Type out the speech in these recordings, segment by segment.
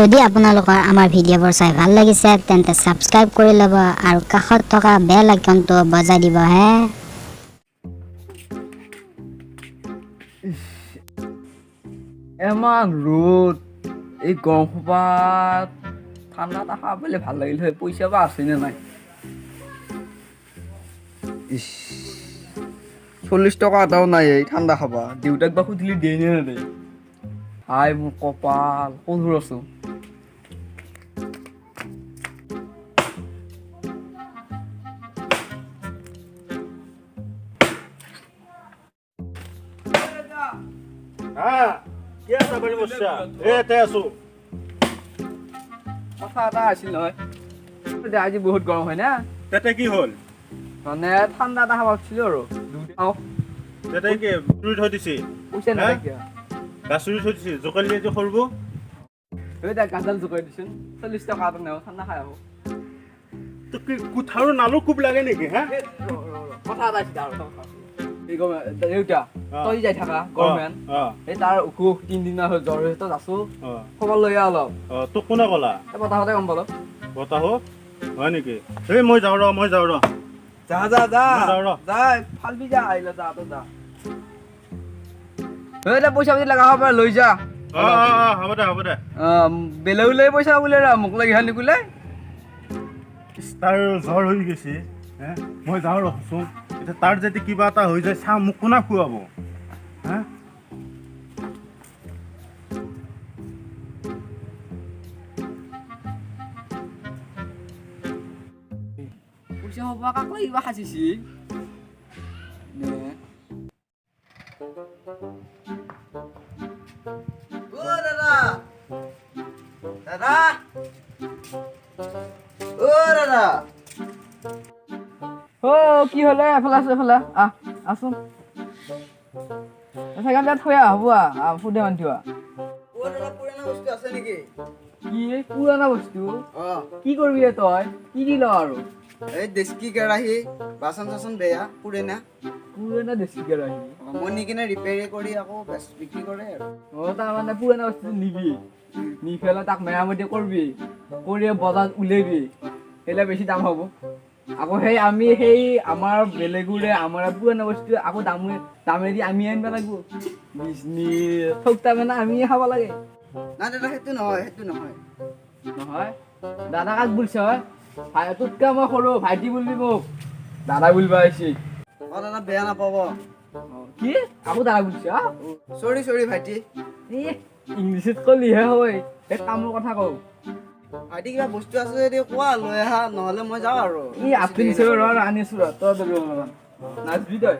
যদি আপোনালোকৰ আমাৰ ভিডিঅ'বোৰ চাই ভাল লাগিছে তেন্তে সাবস্ক্ৰাইব কৰি ল'ব আৰু কাষত থকা বেল আইকনটো বজাই দিব হে। এমান ৰ'দ এই গৰম সোপাত ঠাণ্ডা এটা খাব পাৰিলে ভাল লাগিল হয়। পইচা বা আছেনে নাই? 40 টকা এটাও নাই এই ঠাণ্ডা খাবা। দেউতাক বা সুধিলে দিয়ে নে নেদেয়? হাই মোৰ কপাল, ক'ত আছো? কি আছে বলি বসছা এতে আছো কথা এটা আছিল নহয়, আজি বহুত গৰম হয় না, তেতে কি হল? মানে ঠাণ্ডা এটা খাব খুজিছিলো আৰু তেতে কি চুৰি থৈ দিছি? পইচা নাই কিয়? চুৰি থৈ দিছি জোকালি যে সৰব এইটা গাজাল জোকাই দিছোন 40 টকা এটা নেও ঠাণ্ডা খাই আহো। তো কি কুঠাৰো নালো খুব লাগে নেকি? হ্যাঁ কথা এটা আছিল আৰু এই দেউতা তই যাই থাকা গৰমেন এই তাৰ অসুখ 3 দিন হ'ল, জ্বৰ হৈ আছো, খবৰ লৈ অলপ। তোক কোনে ক'লা? বতাহতে গম পালো। বতাহ হয় নেকি? এই মই যাওঁ ৰ যা যা যা যা ফালবি যা আহিলে যা তো যা। এটা পইচা পাতি লাগা হ'ব লৈ যা। হ'ব দে বেলেগলৈ পইচা বোলে মোক লাগি হালি বোলে তাৰ জ্বৰ হৈ গৈছে। মই যাওঁ ৰচোন, এতিয়া তাৰ যদি কিবা এটা হৈ যায় চাহ মোক কোনে খুৱাব? হা পইচা হ'ব কাক কিবা সাজিছি কি হলে এফালে আছো এফালে আছো থৈ হ'ব ফুদে মান্তিবা কি পুৰণা বস্তু কি কৰিবি তই? কি দিল আৰু এই দেশী কেৰাহী বাচন চাচন বেয়া পুৰণা দেশী কেৰাহী মই নি কিনে ৰিপেয়াৰি কৰি আকৌ বিক্ৰী কৰে আৰু তাৰমানে পুৰণা বস্তু নিবি, নি পেলাই তাক মেৰামতি কৰবি, কৰি বজাৰত উলিয়াবি, সেইবিলাক বেছি দাম হ'ব। আকৌ আমি আমাৰ বেলেগৰে আমাৰ পুৰণা বস্তু আকৌ দামেদি আমি আনিব লাগিব, ঠগতা মানে আমিয়ে খাব লাগে। নাই দাদা সেইটো নহয় নহয় দাদা কাক বুলিছ? তোতকে মই সৰু ভাইটি বুলিবি, মোক দাদা বুলিব আহিছি। দাদা বেয়া নাপাব। কি আকৌ দাদা বুলিছ? চৰি ভাইটি। ইংলিছত কলিহে হয়, এক কামৰ কথা কওঁ। ভাইটি কিবা বস্তু আছে যদি কোৱা লৈ আহা, নহলে মই যাওঁ আৰু আপেল আনিছো তই নাচবি তই।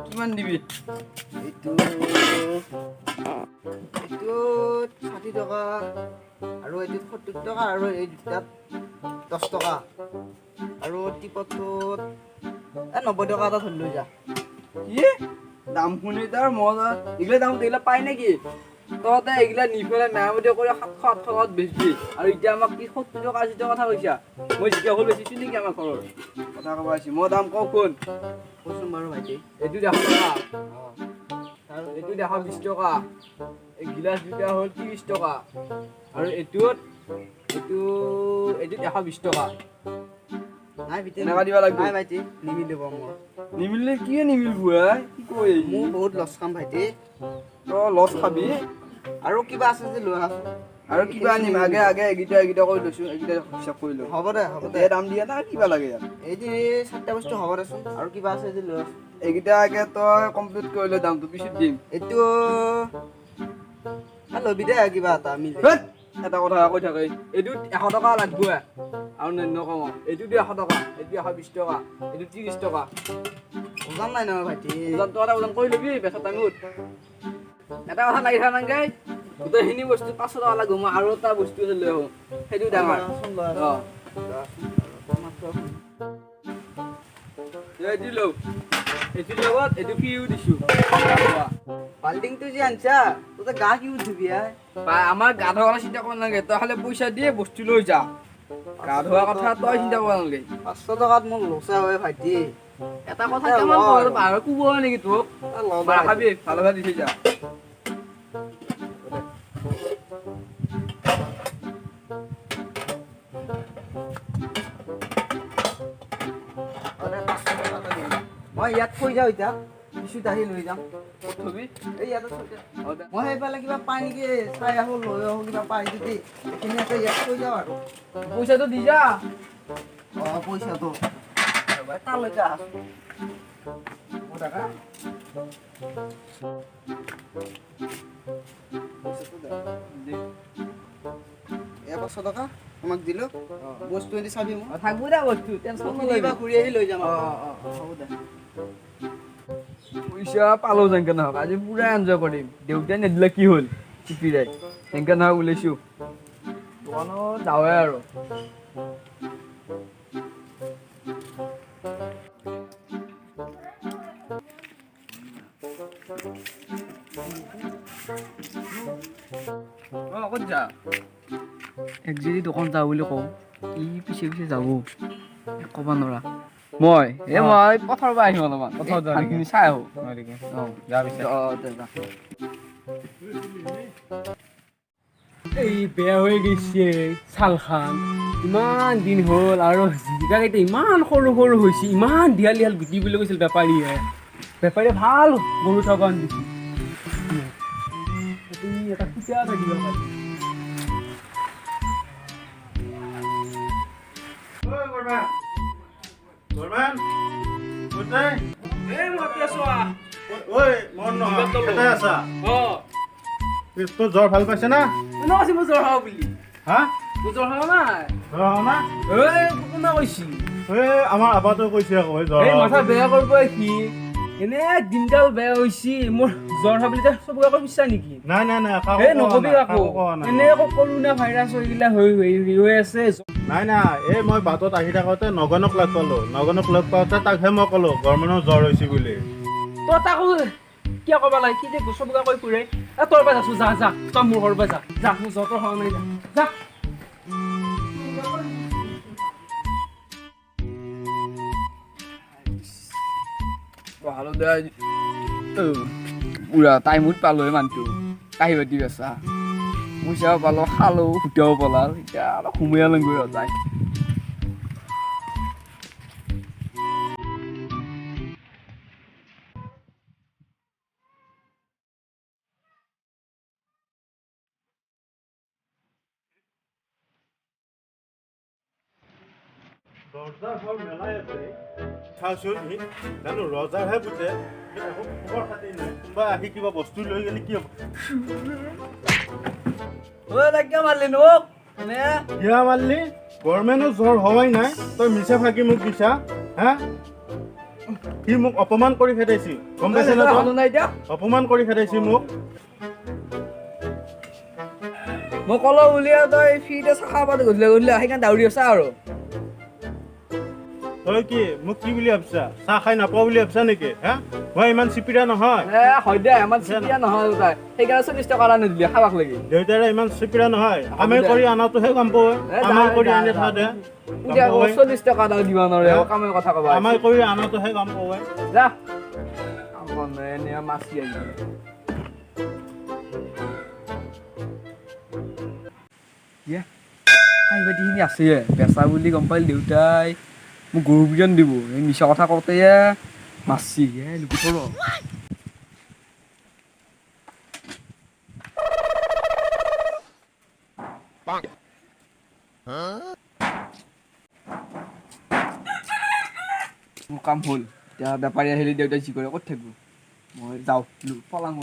কিমান দিবি? এইটো 60 টকা আৰু এইটো 70 টকা আৰু এই দুটাত 10 টকা আৰু টিপটটোত 90 টকা এটা ধৰি লৈ যা। কি দাম শুনি তাৰ মজা এইগিলা দাম এইগিলা পাই নেকি? তহঁতে এইগিলা নি পেলাই মেৰামতি কৰি 700-800 টকাত বেচবি আৰু এতিয়া আমাক কি 70 টকা 80 টকা কথা কৈছা? মই জিকা হ'ল বেচিছো নেকি আমাৰ ঘৰৰ? কথা ক'ব আহিছি, মই দাম কওঁ কোন কৈছোন বাৰু ভাইটি। এইটো 100 টকা আৰু এইটো 120 টকা, এই গিলাচ দুটা হ'ল 30 টকা আৰু এইটোত 120 টকা। নাই ভাইটি এনেকুৱা দিব লাগিব। নাই ভাইটি নিমিলিব মোৰ। নিমিলিলে কি নিমিলিব? কি কৈ মোৰ বহুত লছ খাম ভাইটি। তই লছ খাবি আৰু কিবা আছে যে লৈ আহা। আৰু কিবা আনিম আগে এইকেইটা কৰি লৈছো, এইকেইটা হিচাপ কৰি লো। হ'ব দে দাম দিয়া না কিবা লাগে ইয়াত? এই যে 7টা বস্তু হ'ব দেচোন, আৰু কিবা আছে যে লৈ আহ। এইকেইটা আগে তই কমপ্লিট কৰি লৈ দামটো পিছত দিম। এইটো ল'বি দে কিবা এটা মিলি। এটা কথা কৈ থাকে, এইটোত 100 টকা লাগবই আৰু নকওঁ। এইটোতো 100 টকা, এইটো 120 টকা, এইটো 30 টকা। ওজন নাই নহয় ভাইটি। ওজন কৰি ল'বি বেচা টাইমত। এটা কথা লাগি থকা নাই গোটেইখিনি বস্তু 500 টকা লাগিব। মই আৰু এটা বস্তু লৈ আহোঁ, সেইটো ডাঙৰ। এইটো লওঁ, এইটোৰ লগত এইটো কিও দিছো। বাল্টিংটো যে আনছা তই গা কি উঠিবি? আমাৰ গা ধোৱা কথা চিন্তা কৰিব নালাগে, তই খালি পইচা দিয়ে বস্তু লৈ যা। গা ধোৱা কথা তই চিন্তা কৰিব নালাগে। 500 টকাত মোক লোচা হয় ভাইটি। এটা কথা কেমন কর পাহাড় কুব নাকি তোক মারা খাবি ভালো ভালো দিছে যা মই ইয়াত থৈ যাওঁ এতিয়া পিছত আহি লৈ যাম থবি এই ইয়াতে থৈ যাম মই সেইফালে কিবা পাই নেকি চাই আহো লৈ আহো কিবা পাই যদি এইখিনি ইয়াতে ইয়াত থৈ যাওঁ আৰু পইচাটো দি যা পইচাটো তালৈকে আছো টাকা এয়া 500 টকা তোমাক দিলো বস্তু এনে চাবি মোক থাকবো দে বস্তু টেনচন নলবি ঘূৰি আহি লৈ যাম হ'ব দে পইচা পালো যেনকে নহওক আজি পুৰা এনজয় কৰিম দেউতাই নেদিলে কি হ'ল চিপিৰাই তেনেকে নহওক ওলাইছো দোকানত যাওঁৱে আৰু ক'ত যা এক যদি দোকান যাওঁ বুলি কওঁ ই পিছে পিছে যাব ক'ব নোৱাৰা মই পথাৰৰ পৰা আহিম অলপমান ধানখিনি চাই আহোঁ এই বেয়া হৈ গৈছে ছালখান ইমান দিন হ'ল আৰু জিকাকেইটা ইমান সৰু সৰু হৈছে ইমান দীঘল দীঘল গুটি বুলি কৈছিল বেপাৰীয়ে ভাল গৰু থকা দিছিল এটা খুচীয়া এটা দিব পাৰি তোৰ জ্বৰ ভাল পাইছে না মোৰ জ্বৰ হ'ব বুলি হা মোৰ জ্বৰ হ'ব নাই জ্বৰ হোৱা না কোনে কৈছি আমাৰ আবাটো কৈছে আকৌ জ্বৰ এই মাথা বেয়া কৰিব সি এনে দিনকাল বেয়া হৈছে মোৰ জ্বৰ হ'ব বুলি চবকে আকৌ বিশ্বাস নেকি নাই নাই নাই এই নকবি আকৌ এনে আকৌ কৰোণা ভাইৰাছ এইগিলা হৈ আছে নাই নাই এই মই বাটত আহি থাকোঁতে নগনক লগ পালোঁ নগনক লগ পাওঁতে তাকহে মই ক'লোঁ গৰমানৰ জ্বৰ হৈছে বুলি তই তাকো কিয় ক'ব লাগে কি যে চবকে কৈ ফুৰে তোৰ পৰা যাচোন যা যা তই মোৰ ঘৰৰ পৰা যা মোৰ জ্বৰটো হোৱা নাই যা ভালো দে পুৰা টাইমত পালো মানুহটো কাঁহী বাতি বেচা পইচাও পালো খালো সুতেও পলাল এতিয়া অলপ সোমোৱাই লওঁ গৈ যায় জানো ৰজাৰহে বুজে খবৰ খাতি নাই কোনোবা আহি কিবা বস্তু লৈ গ'লে কি হ'ব কিয়া মাৰলি গভৰ্ণমেণ্টৰ জ্বৰ হোৱাই নাই তই মিছা ফাঁকি মোক দিছা হা সি মোক অপমান কৰি খেদাইছি গম পাইছে ন অপমান কৰি খেদাইছি মোক মই কলো উলিয়াই তই ফ্ৰীতে চাহ পাত গধূলি গধূলি সেইকাৰণে দাউৰি আছা আৰু তই কি মোক কি বুলি ভাবছা চাহ খাই নাপাওঁ বুলি ভাবছা নেকি হা মই ইমান চিপিৰা নহয় হয় দে ইমান চিপিৰা নহয় তাই সেইকাৰণে 40 টকা নিদিলি খাবাক লাগি দেউতাৰে ইমান চিপিৰা নহয় কামে কৰি আনাটোহে গম পাওঁ কামাই কৰি আনি থা দে 40 টকা দাও দিব নোৱাৰে কামৰ কথা কবা কামাই কৰি আনাটোহে গম পাওঁ যা আমনে নে মাছি আহি ইয়া কাই বাদিখিনি আছে বেচা বুলি গম পালে দেউতাই মোক গৰু বিজন দিব এই মিছা কথা কওঁতে মাছি লুকি থ'ব মোৰ কাম হ'ল এতিয়া বেপাৰী আহিলে দেউতাই যি কৰে ক'ত থাকিব মই যাওঁ পলাং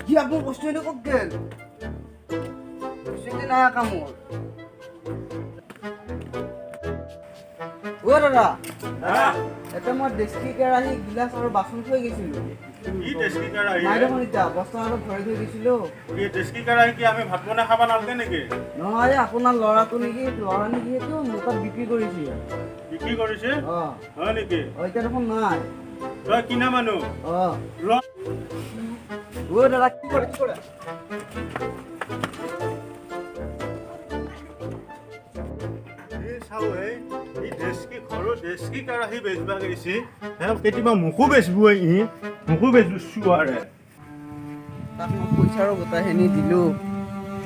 কি আপনি বস্তু এনে ক'ত গেল বস্তু এনে নাই কামৰ দাদা এটা মই ডেস্কি কেৰাহী গিলাচ আৰু বাচন থৈ গৈছিলোঁ ই টেস্কি কেৰাহী নাই দেখোন এতিয়া বস্তা আৰু ভৰাই থৈ দিছিলোঁ। এই টেস্কি কেৰাহী কি আমি ভাত বনাই খাব নালাগে নেকি? নহয় আপোনাৰ ল'ৰাটো নেকি ল'ৰা নেকি সেইটো মোৰ তাত বিক্ৰী কৰিছে। বিক্ৰী কৰিছে অঁ হয় নেকি? এতিয়া দেখোন নাই। তই কিনা মানুহ অঁ ৰ দাদা কি কৰে কি কৰে? এই চাও এই টেস্কি ঘৰৰ টেস্কি কেৰাহী বেচবা গৈছে কেতিয়াবা মোকো বেচব মোকো বেচবো আৰে তাক মই পইচাৰো গোটাইখিনি দিলোঁ।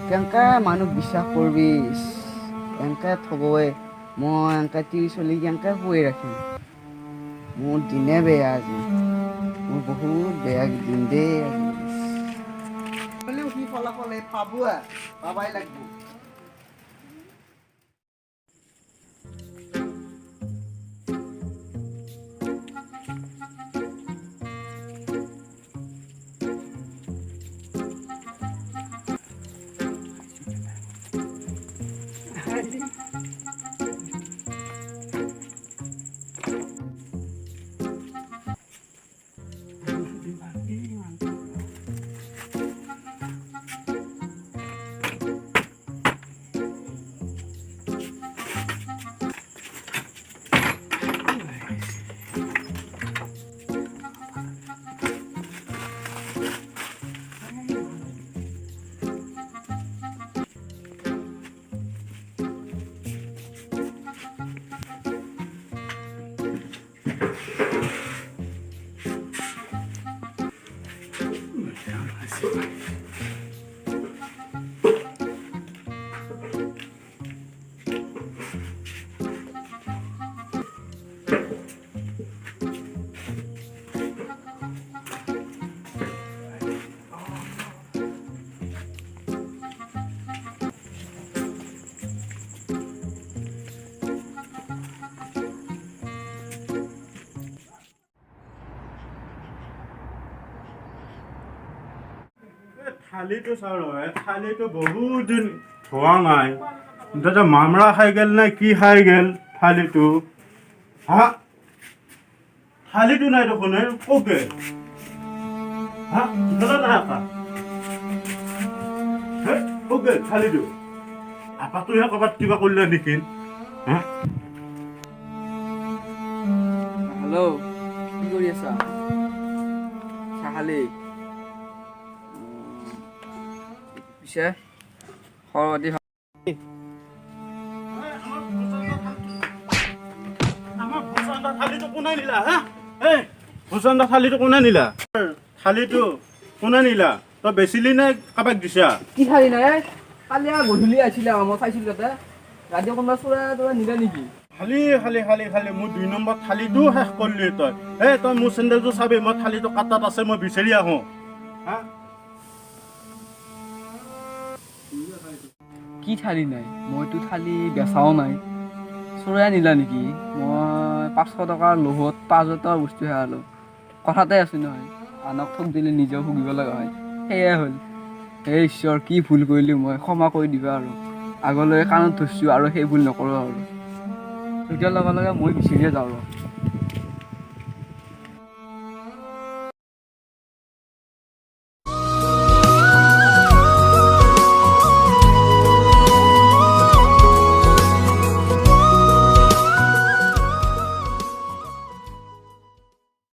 কেনেকৈ মানুহ বিশ্বাস কৰিবি এনেকৈ থবই মই এনেকৈ ত্ৰিছ চলি কেনেকৈ শুই ৰাখিম। মোৰ দিনে বেয়া আজি মোৰ বহুত বেয়া দিন দেই আজি সি ফলাফল পাবাই লাগিব। থালিটো চাওঁ নহয় থালিটো বহুত দিন ধোৱা নাই দাদা মামৰা খাই গেল নে কি খাই গেল থালিটো হা থালিটো নাই দেখোন ক'কে হা দাদা নাই আপা ক'কে থালিটো আপাটোহে ক'ৰবাত কিবা কৰিলে নেকি হা হেল্ল' কি কৰি আছা? চাহ খালি? পিছে খবৰ পাতি ভাল? আমাৰ ভূচন্দা থালিটো কোনে নিলা হা এই ভূচন্দা থালিটো কোনে নিলা থালিটো কোনে নিলা তই বেচিলি নে কাবাক দিছা কি খালি নাই কালি আৰু গধূলি আহিছিলে মই চাইছিলোঁ তাতে ৰাতি কোনোবা চোৰা তোৰা নিলে নেকি? খালি খালি খালি খালি মোৰ 2 নম্বৰ থালিটো শেষ কৰিলি তই তই মোৰ চেণ্ডেলটো চাবি মই থালিটো কাটাত আছে মই বিচাৰি আহোঁ হা কি থালি নাই? মইতো থালি বেচাও নাই। চোৰাই নিলা নেকি? মই 500 টকাৰ লোভত 5,000 টকাৰ বস্তু হেৰালোঁ। কথাতে আছোঁ নহয় আনক ঠগ দিলে নিজেও ভুগিব লগা হয়। সেয়াই হ'ল। হে ঈশ্বৰ কি ভুল কৰিলোঁ মই ক্ষমা কৰি দিবা আৰু আগলৈ কাণত ধৰিছোঁ আৰু সেই ভুল নকৰোঁ আৰু এতিয়াৰ লগে লগে মই বিচাৰিয়ে যাওঁ।